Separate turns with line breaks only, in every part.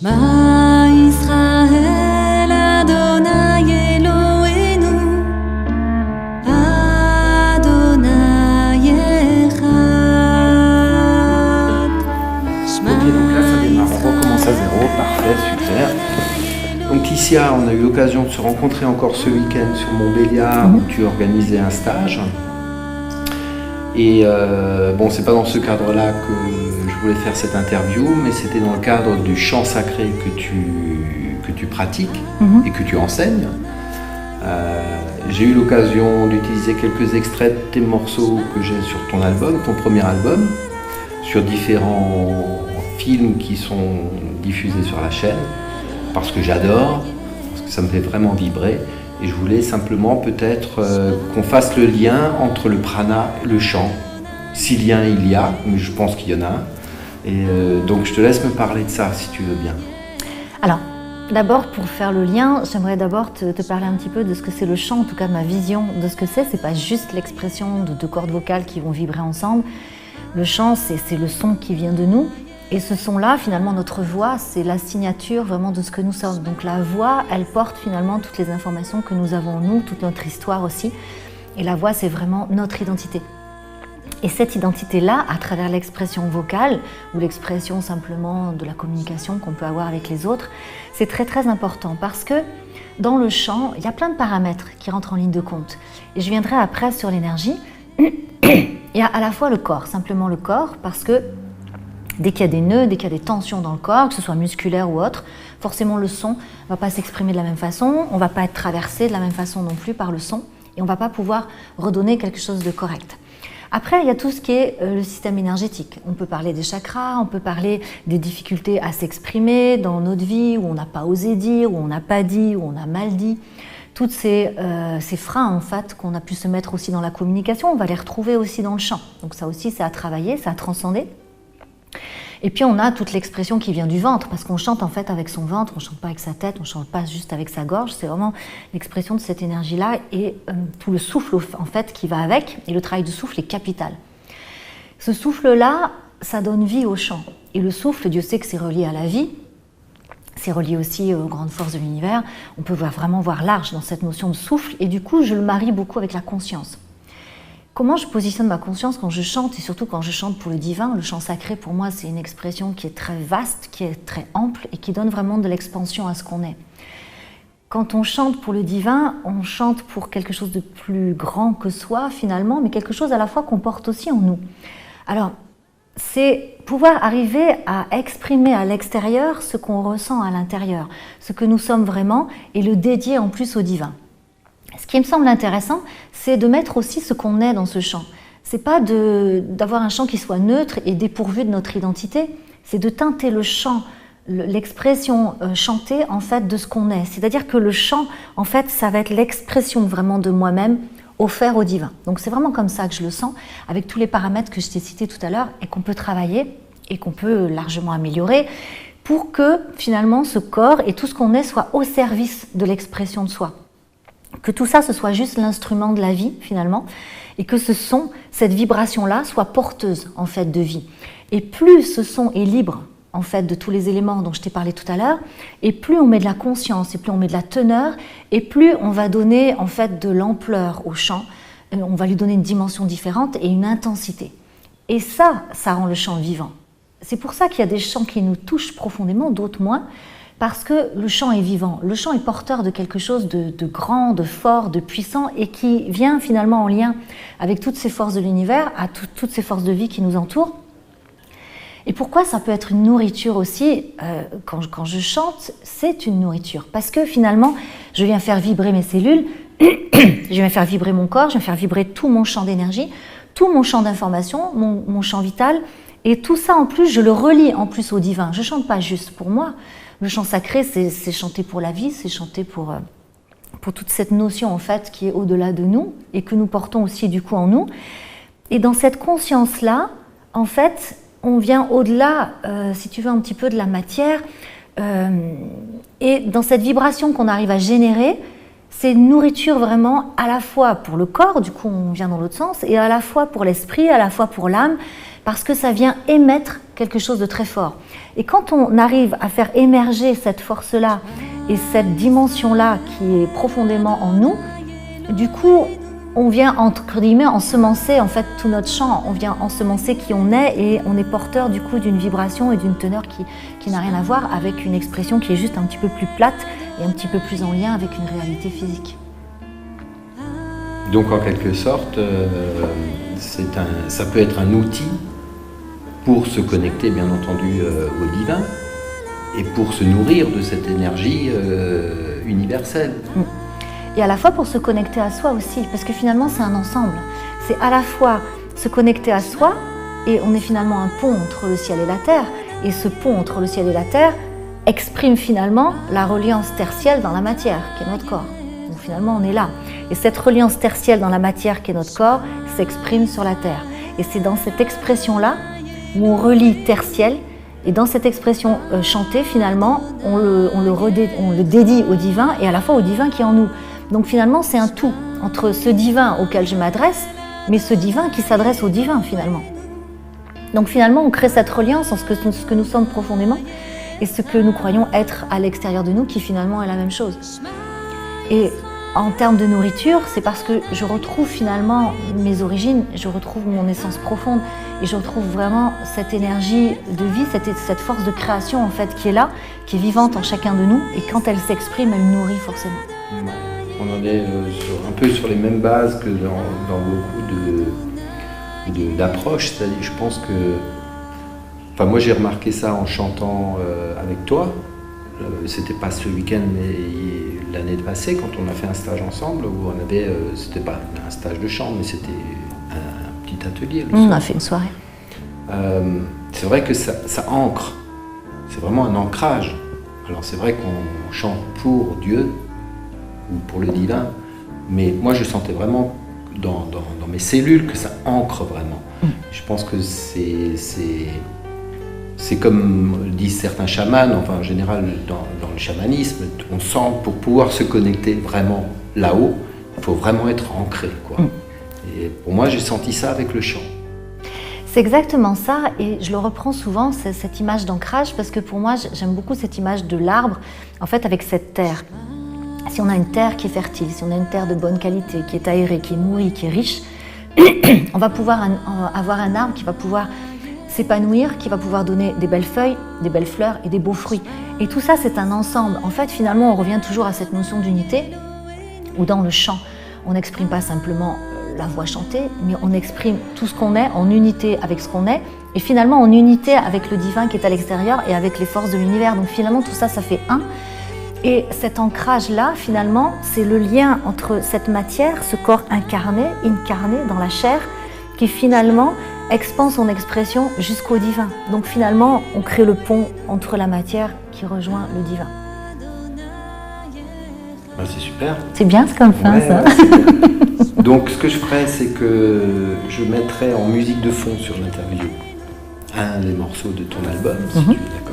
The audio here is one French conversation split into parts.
Shema Yisrael Adonai Eloheinu Adonai Echad.
Ok, donc là ça démarre, on recommence à zéro, parfait, super. Donc Tissia, on a eu l'occasion de se rencontrer encore ce week-end sur Montbéliard où tu organisais un stage. Et bon, c'est pas dans ce cadre-là que je voulais faire cette interview, mais c'était dans le cadre du chant sacré que tu pratiques et que tu enseignes. J'ai eu l'occasion d'utiliser quelques extraits de tes morceaux que j'ai sur ton album, ton premier album, sur différents films qui sont diffusés sur la chaîne, parce que j'adore, parce que ça me fait vraiment vibrer. Et je voulais simplement peut-être qu'on fasse le lien entre le prana et le chant. Si lien il y a, mais je pense qu'il y en a un. Et donc je te laisse me parler de ça si tu veux bien.
Alors, d'abord pour faire le lien, j'aimerais d'abord te parler un petit peu de ce que c'est le chant, en tout cas de ma vision de ce que c'est. C'est pas juste l'expression de deux cordes vocales qui vont vibrer ensemble. Le chant, c'est le son qui vient de nous. Et ce son-là, finalement, notre voix, c'est la signature vraiment de ce que nous sommes. Donc la voix, elle porte finalement toutes les informations que nous avons, nous, toute notre histoire aussi. Et la voix, c'est vraiment notre identité. Et cette identité-là, à travers l'expression vocale ou l'expression simplement de la communication qu'on peut avoir avec les autres, c'est très très important parce que dans le chant, il y a plein de paramètres qui rentrent en ligne de compte. Et je viendrai après sur l'énergie. Il y a à la fois le corps, simplement le corps, parce que dès qu'il y a des nœuds, dès qu'il y a des tensions dans le corps, que ce soit musculaire ou autre, forcément le son ne va pas s'exprimer de la même façon, on ne va pas être traversé de la même façon non plus par le son, et on ne va pas pouvoir redonner quelque chose de correct. Après, il y a tout ce qui est le système énergétique. On peut parler des chakras, on peut parler des difficultés à s'exprimer dans notre vie, où on n'a pas osé dire, où on n'a pas dit, où on a mal dit. Toutes ces freins en fait qu'on a pu se mettre aussi dans la communication, on va les retrouver aussi dans le chant. Donc ça aussi, c'est à travailler, c'est à transcender. Et puis on a toute l'expression qui vient du ventre, parce qu'on chante en fait avec son ventre, on ne chante pas avec sa tête, on ne chante pas juste avec sa gorge, c'est vraiment l'expression de cette énergie-là et tout le souffle en fait qui va avec, et le travail du souffle est capital. Ce souffle-là, ça donne vie au chant. Et le souffle, Dieu sait que c'est relié à la vie, c'est relié aussi aux grandes forces de l'univers, on peut vraiment voir large dans cette notion de souffle, et du coup je le marie beaucoup avec la conscience. Comment je positionne ma conscience quand je chante, et surtout quand je chante pour le divin? Le chant sacré, pour moi, c'est une expression qui est très vaste, qui est très ample et qui donne vraiment de l'expansion à ce qu'on est. Quand on chante pour le divin, on chante pour quelque chose de plus grand que soi, finalement, mais quelque chose à la fois qu'on porte aussi en nous. Alors, c'est pouvoir arriver à exprimer à l'extérieur ce qu'on ressent à l'intérieur, ce que nous sommes vraiment, et le dédier en plus au divin. Ce qui me semble intéressant, c'est de mettre aussi ce qu'on est dans ce chant. C'est pas d'avoir un chant qui soit neutre et dépourvu de notre identité, c'est de teinter le chant, l'expression chantée en fait de ce qu'on est. C'est-à-dire que le chant, en fait, ça va être l'expression vraiment de moi-même offert au divin. Donc c'est vraiment comme ça que je le sens, avec tous les paramètres que je t'ai cités tout à l'heure et qu'on peut travailler et qu'on peut largement améliorer pour que finalement ce corps et tout ce qu'on est soit au service de l'expression de soi. Que tout ça, ce soit juste l'instrument de la vie, finalement, et que ce son, cette vibration-là, soit porteuse, en fait, de vie. Et plus ce son est libre, en fait, de tous les éléments dont je t'ai parlé tout à l'heure, et plus on met de la conscience, et plus on met de la teneur, et plus on va donner, en fait, de l'ampleur au chant, on va lui donner une dimension différente et une intensité. Et ça rend le chant vivant. C'est pour ça qu'il y a des chants qui nous touchent profondément, d'autres moins, parce que le chant est vivant, le chant est porteur de quelque chose de grand, de fort, de puissant et qui vient finalement en lien avec toutes ces forces de l'univers, à toutes ces forces de vie qui nous entourent. Et pourquoi ça peut être une nourriture aussi, quand je chante, c'est une nourriture. Parce que finalement, je viens faire vibrer mes cellules, je viens faire vibrer mon corps, je viens faire vibrer tout mon champ d'énergie, tout mon champ d'information, mon champ vital. Et tout ça en plus, je le relie en plus au divin. Je ne chante pas juste pour moi. Le chant sacré, c'est chanter pour la vie, c'est chanter pour toute cette notion en fait qui est au-delà de nous et que nous portons aussi du coup en nous. Et dans cette conscience-là, en fait, on vient au-delà, si tu veux, un petit peu de la matière. Et dans cette vibration qu'on arrive à générer, c'est une nourriture vraiment à la fois pour le corps, du coup on vient dans l'autre sens, et à la fois pour l'esprit, à la fois pour l'âme, parce que ça vient émettre quelque chose de très fort. Et quand on arrive à faire émerger cette force-là et cette dimension-là qui est profondément en nous, du coup, on vient, entre guillemets, ensemencer en fait tout notre champ, on vient ensemencer qui on est et on est porteur du coup d'une vibration et d'une teneur qui n'a rien à voir avec une expression qui est juste un petit peu plus plate et un petit peu plus en lien avec une réalité physique.
Donc en quelque sorte, ça peut être un outil pour se connecter bien entendu au divin et pour se nourrir de cette énergie universelle.
Et à la fois pour se connecter à soi aussi, parce que finalement c'est un ensemble. C'est à la fois se connecter à soi, et on est finalement un pont entre le ciel et la terre, et ce pont entre le ciel et la terre exprime finalement la reliance tertielle dans la matière, qui est notre corps. Donc finalement on est là. Et cette reliance tertielle dans la matière, qui est notre corps, s'exprime sur la terre. Et c'est dans cette expression-là où on relie tertiel, et dans cette expression chantée, finalement, on le dédie au divin, et à la fois au divin qui est en nous. Donc finalement, c'est un tout entre ce divin auquel je m'adresse, mais ce divin qui s'adresse au divin finalement. Donc finalement, on crée cette reliance entre ce que nous sommes profondément et ce que nous croyons être à l'extérieur de nous, qui finalement est la même chose. Et en termes de nourriture, c'est parce que je retrouve finalement mes origines, je retrouve mon essence profonde et je retrouve vraiment cette énergie de vie, cette force de création en fait qui est là, qui est vivante en chacun de nous, et quand elle s'exprime, elle nourrit forcément.
On en est un peu sur les mêmes bases que dans beaucoup d'approches, c'est-à-dire je pense que... Enfin moi j'ai remarqué ça en chantant avec toi, c'était pas ce week-end mais l'année passée quand on a fait un stage ensemble où on avait, c'était pas un stage de chant mais c'était un petit atelier.
On a fait une soirée.
C'est vrai que ça ancre, c'est vraiment un ancrage. Alors c'est vrai qu'on chante pour Dieu, ou pour le divin, mais moi je sentais vraiment dans mes cellules que ça ancre vraiment. Je pense que c'est comme disent certains chamans, enfin en général dans le chamanisme, on sent pour pouvoir se connecter vraiment là-haut, il faut vraiment être ancré, quoi. Et pour moi j'ai senti ça avec le chant.
C'est exactement ça, et je le reprends souvent, cette image d'ancrage, parce que pour moi j'aime beaucoup cette image de l'arbre, en fait avec cette terre. Si on a une terre qui est fertile, si on a une terre de bonne qualité, qui est aérée, qui est nourrie, qui est riche, on va pouvoir avoir un arbre qui va pouvoir s'épanouir, qui va pouvoir donner des belles feuilles, des belles fleurs et des beaux fruits. Et tout ça, c'est un ensemble. En fait, finalement, on revient toujours à cette notion d'unité, où dans le chant, on n'exprime pas simplement la voix chantée, mais on exprime tout ce qu'on est en unité avec ce qu'on est, et finalement en unité avec le divin qui est à l'extérieur et avec les forces de l'univers. Donc finalement, tout ça, ça fait un. Et cet ancrage-là, finalement, c'est le lien entre cette matière, ce corps incarné dans la chair, qui finalement expand son expression jusqu'au divin. Donc finalement, on crée le pont entre la matière qui rejoint le divin.
Ben, c'est super.
C'est bien, c'est comme fin, ça.
Donc ce que je ferais, c'est que je mettrais en musique de fond sur l'interview un des morceaux de ton album, si tu es d'accord.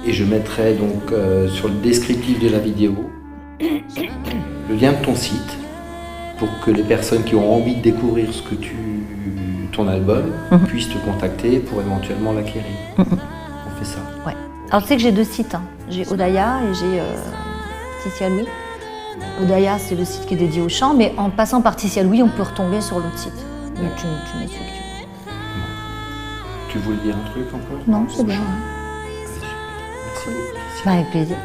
Et je mettrai donc sur le descriptif de la vidéo le lien de ton site pour que les personnes qui ont envie de découvrir ton album puissent te contacter pour éventuellement l'acquérir. On fait ça.
Ouais. Alors tu sais que j'ai deux sites, hein. J'ai Odaya et j'ai Titia Louis. Odaya, c'est le site qui est dédié au chant, mais en passant par Titia Louis, on peut retomber sur l'autre site. Donc tu mets celui que tu veux.
Tu voulais dire un truc encore?
Non, c'est bien.
Merci beaucoup.
Avec plaisir.